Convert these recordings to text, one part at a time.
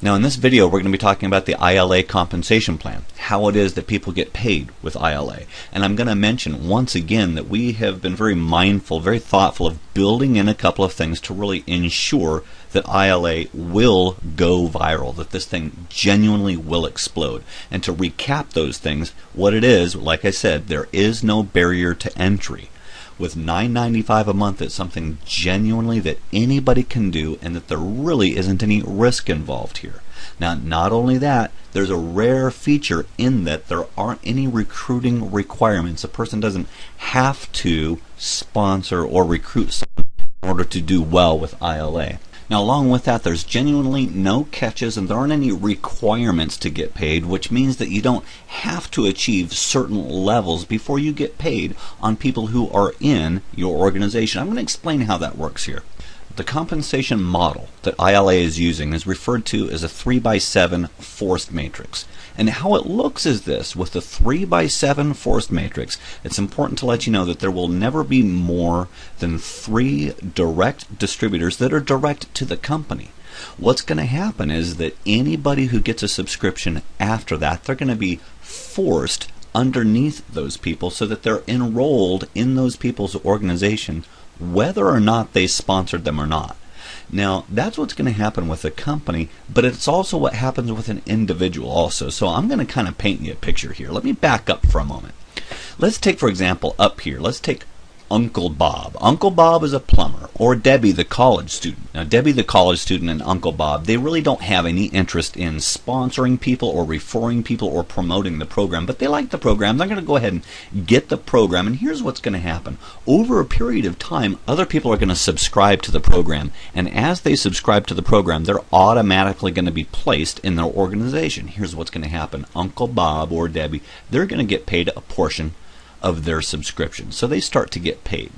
Now in this video we're going to be talking about the iLA compensation plan, how it is that people get paid with iLA. And I'm going to mention once again that we have been very mindful, very thoughtful of building in a couple of things to really ensure that iLA will go viral, that this thing genuinely will explode. And to recap those things, what it is, like I said, there is no barrier to entry. With $9.95 a month, it's something genuinely that anybody can do, and that there really isn't any risk involved here. Now, not only that, there's a rare feature in that there aren't any recruiting requirements. A person doesn't have to sponsor or recruit someone in order to do well with iLA. Now, along with that, there's genuinely no catches, and there aren't any requirements to get paid, which means that you don't have to achieve certain levels before you get paid on people who are in your organization. I'm going to explain how that works here. The compensation model that iLA is using is referred to as a 3x7 forced matrix. And how it looks is this: with the 3x7 forced matrix, it's important to let you know that there will never be more than 3 direct distributors that are direct to the company. What's going to happen is that anybody who gets a subscription after that, they're going to be forced underneath those people so that they're enrolled in those people's organization, whether or not they sponsored them or not. Now, that's what's going to happen with a company, but it's also what happens with an individual also. So I'm going to kind of paint you a picture here. Let me back up for a moment. Let's take, for example, up here, let's take Uncle Bob. Uncle Bob is a plumber, or Debbie the college student. Now, Debbie the college student and Uncle Bob, they really don't have any interest in sponsoring people or referring people or promoting the program, but they like the program. They're going to go ahead and get the program, and here's what's going to happen. Over a period of time, other people are going to subscribe to the program, and as they subscribe to the program, they're automatically going to be placed in their organization. Here's what's going to happen. Uncle Bob or Debbie, they're going to get paid a portion of their subscription. So they start to get paid.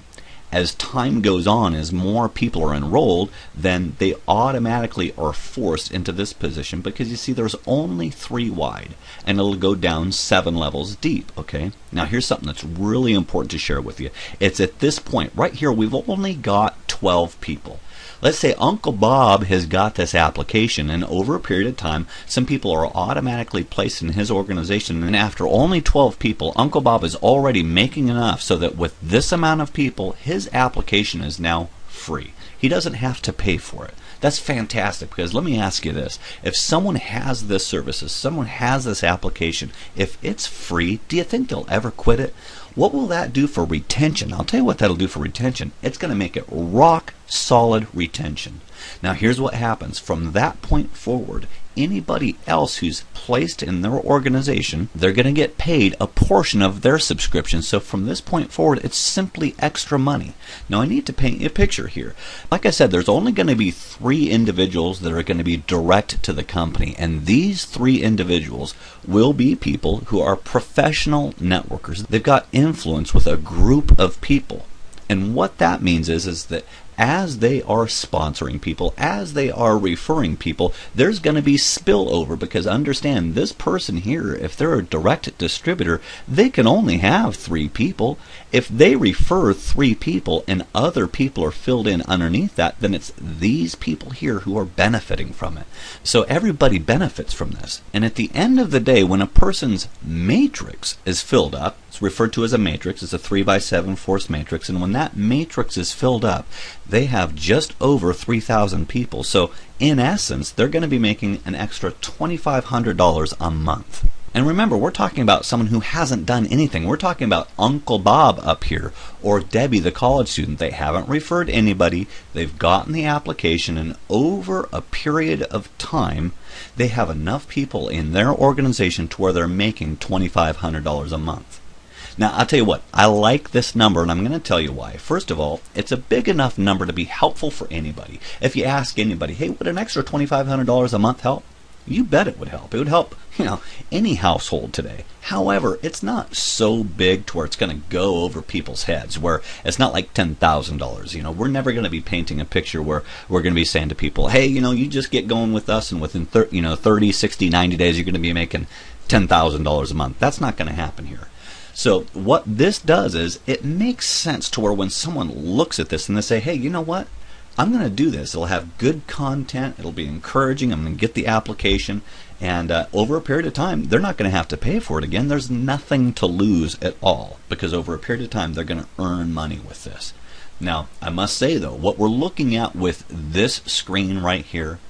As time goes on, as more people are enrolled, then they automatically are forced into this position, because you see there's only 3 wide, and it'll go down 7 levels deep. Okay, now here's something that's really important to share with you. It's at this point right here we've only got 12 people. Let's say Uncle Bob has got this application, and over a period of time, some people are automatically placed in his organization, and after only 12 people, Uncle Bob is already making enough so that with this amount of people, his application is now free. He doesn't have to pay for it. That's fantastic, because let me ask you this. If someone has this service, if someone has this application, if it's free, do you think they'll ever quit it? What will that do for retention? I'll tell you what that'll do for retention. It's going to make it rock solid retention. Now here's what happens. From that point forward, anybody else who's placed in their organization, they're going to get paid a portion of their subscription. So from this point forward, it's simply extra money. Now I need to paint you a picture here. Like I said, there's only going to be 3 individuals that are going to be direct to the company, and these 3 individuals will be people who are professional networkers. They've got influence with a group of people. And what that means is that as they are sponsoring people, as they are referring people, there's going to be spillover, because understand, this person here, if they're a direct distributor, they can only have 3 people. If they refer 3 people and other people are filled in underneath that, then it's these people here who are benefiting from it. So everybody benefits from this. And at the end of the day, when a person's matrix is filled up, it's referred to as a matrix. It's a 3x7 forced matrix, and when that matrix is filled up, they have just over 3,000 people. So in essence, they're going to be making an extra $2,500 a month. And remember, we're talking about someone who hasn't done anything. We're talking about Uncle Bob up here, or Debbie the college student. They haven't referred anybody. They've gotten the application, and over a period of time, they have enough people in their organization to where they're making $2,500 a month. Now, I'll tell you what, I like this number, and I'm going to tell you why. First of all, it's a big enough number to be helpful for anybody. If you ask anybody, hey, would an extra $2,500 a month help? You bet it would help. It would help, any household today. However, it's not so big to where it's going to go over people's heads, where it's not like $10,000. We're never going to be painting a picture where we're going to be saying to people, hey, you just get going with us, and within 30, 60, 90 days, you're going to be making $10,000 a month. That's not going to happen here. So what this does is it makes sense to where when someone looks at this and they say, hey, you know what? I'm going to do this. It'll have good content. It'll be encouraging. I'm going to get the application. And over a period of time, they're not going to have to pay for it again. There's nothing to lose at all, because over a period of time, they're going to earn money with this. Now, I must say, though, what we're looking at with this screen right here,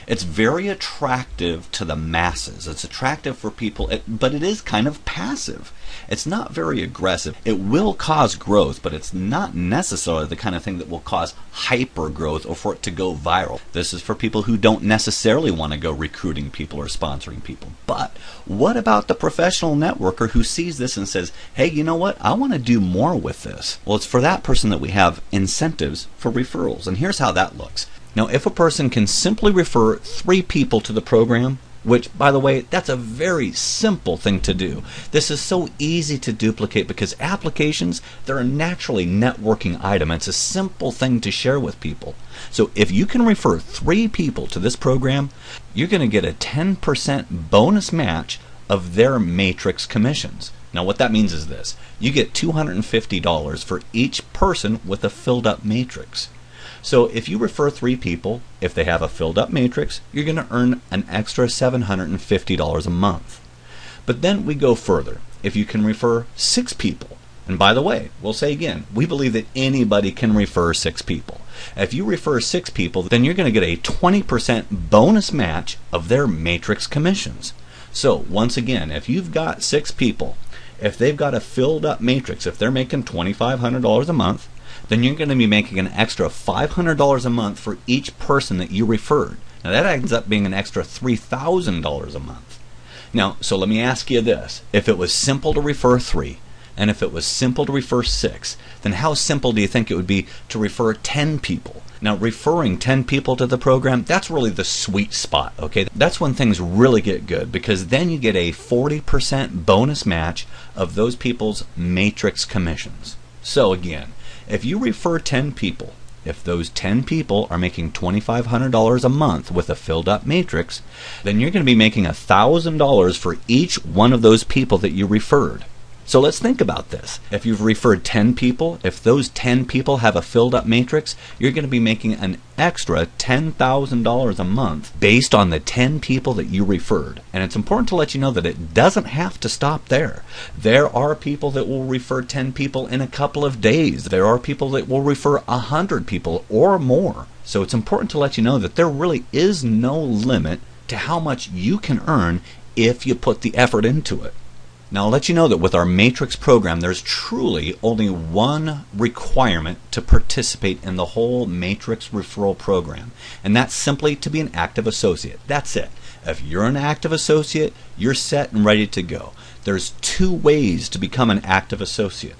it's very attractive to the masses. It's attractive for people, but it is kind of passive. It's not very aggressive. It will cause growth, but it's not necessarily the kind of thing that will cause hyper growth or for it to go viral. This is for people who don't necessarily want to go recruiting people or sponsoring people. But what about the professional networker who sees this and says, hey, you know what? I want to do more with this. Well, it's for that person that we have incentives for referrals. And here's how that looks. Now, if a person can simply refer 3 people to the program, which, by the way, that's a very simple thing to do. This is so easy to duplicate because applications, they're a naturally networking item. It's a simple thing to share with people. So if you can refer 3 people to this program, you're going to get a 10% bonus match of their matrix commissions. Now, what that means is this. You get $250 for each person with a filled up matrix. So if you refer 3 people, if they have a filled up matrix, you're going to earn an extra $750 a month. But then we go further. If you can refer 6 people, and by the way, we'll say again, we believe that anybody can refer 6 people. If you refer 6 people, then you're going to get a 20% bonus match of their matrix commissions. So once again, if you've got 6 people, if they've got a filled up matrix, if they're making $2,500 a month, then you're going to be making an extra $500 a month for each person that you referred. Now that ends up being an extra $3,000 a month. Now, so let me ask you this. If it was simple to refer 3, and if it was simple to refer 6, then how simple do you think it would be to refer 10 people? Now, referring 10 people to the program, that's really the sweet spot, okay? That's when things really get good, because then you get a 40% bonus match of those people's matrix commissions. So again, if you refer 10 people, if those 10 people are making $2,500 a month with a filled up matrix, then you're going to be making $1,000 for each one of those people that you referred. So let's think about this. If you've referred 10 people, if those 10 people have a filled up matrix, you're going to be making an extra $10,000 a month based on the 10 people that you referred. And it's important to let you know that it doesn't have to stop there. There are people that will refer 10 people in a couple of days. There are people that will refer 100 people or more. So it's important to let you know that there really is no limit to how much you can earn if you put the effort into it. Now, I'll let you know that with our Matrix program, there's truly only one requirement to participate in the whole Matrix referral program, and that's simply to be an active associate. That's it. If you're an active associate, you're set and ready to go. There's 2 ways to become an active associate.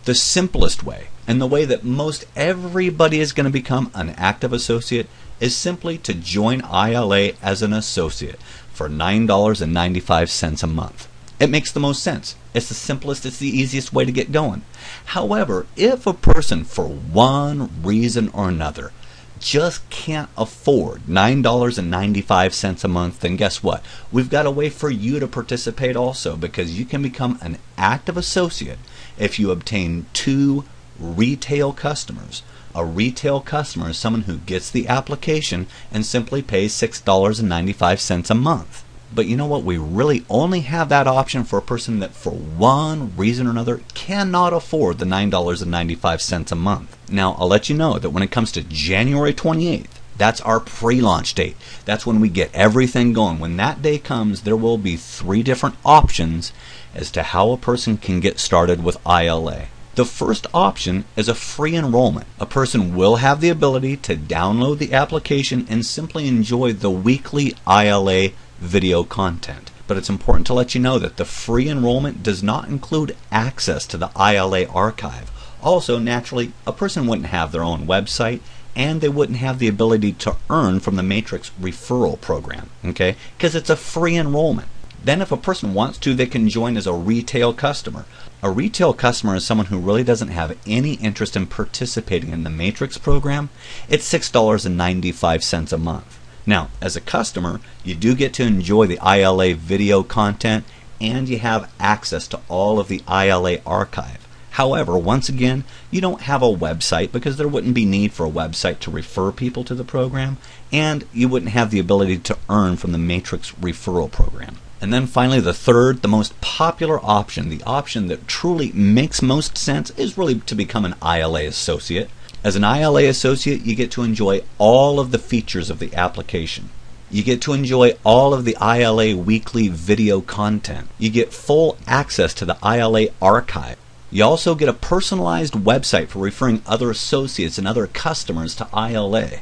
The simplest way, and the way that most everybody is going to become an active associate, is simply to join iLA as an associate for $9.95 a month. It makes the most sense. It's the simplest, it's the easiest way to get going. However, if a person, for one reason or another, just can't afford $9.95 a month, then guess what? We've got a way for you to participate also, because you can become an active associate if you obtain 2 retail customers. A retail customer is someone who gets the application and simply pays $6.95 a month. But you know what? We really only have that option for a person that for one reason or another cannot afford the $9.95 a month. Now, I'll let you know that when it comes to January 28th, that's our pre-launch date. That's when we get everything going. When that day comes, there will be 3 different options as to how a person can get started with iLA. The first option is a free enrollment. A person will have the ability to download the application and simply enjoy the weekly iLA video content. But it's important to let you know that the free enrollment does not include access to the iLA archive. Also, naturally, a person wouldn't have their own website, and they wouldn't have the ability to earn from the Matrix referral program, okay? Because it's a free enrollment. Then if a person wants to, they can join as a retail customer. A retail customer is someone who really doesn't have any interest in participating in the Matrix program. It's $6.95 a month. Now, as a customer, you do get to enjoy the iLA video content, and you have access to all of the iLA archive. However, once again, you don't have a website because there wouldn't be need for a website to refer people to the program, and you wouldn't have the ability to earn from the Matrix referral program. And then finally, the third, the most popular option, the option that truly makes most sense, is really to become an iLA associate. As an iLA associate, you get to enjoy all of the features of the application. You get to enjoy all of the iLA weekly video content. You get full access to the iLA archive. You also get a personalized website for referring other associates and other customers to iLA.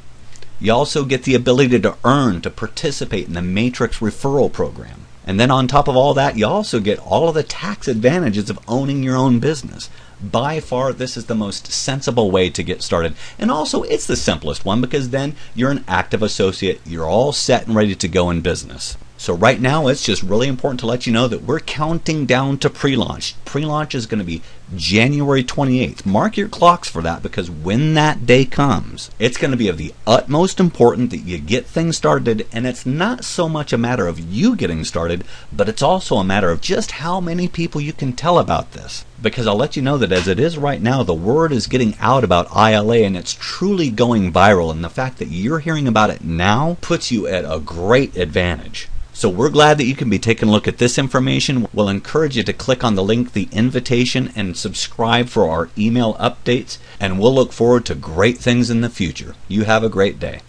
You also get the ability to earn to participate in the Matrix referral program. And then on top of all that, you also get all of the tax advantages of owning your own business. By far, this is the most sensible way to get started. And also, it's the simplest one because then you're an active associate. You're all set and ready to go in business. So right now, it's just really important to let you know that we're counting down to pre-launch. Pre-launch is going to be January 28th. Mark your clocks for that because when that day comes, it's going to be of the utmost importance that you get things started. And it's not so much a matter of you getting started, but it's also a matter of just how many people you can tell about this. Because I'll let you know that as it is right now, the word is getting out about iLA and it's truly going viral. And the fact that you're hearing about it now puts you at a great advantage. So we're glad that you can be taking a look at this information. We'll encourage you to click on the link, the invitation, and subscribe for our email updates. And we'll look forward to great things in the future. You have a great day.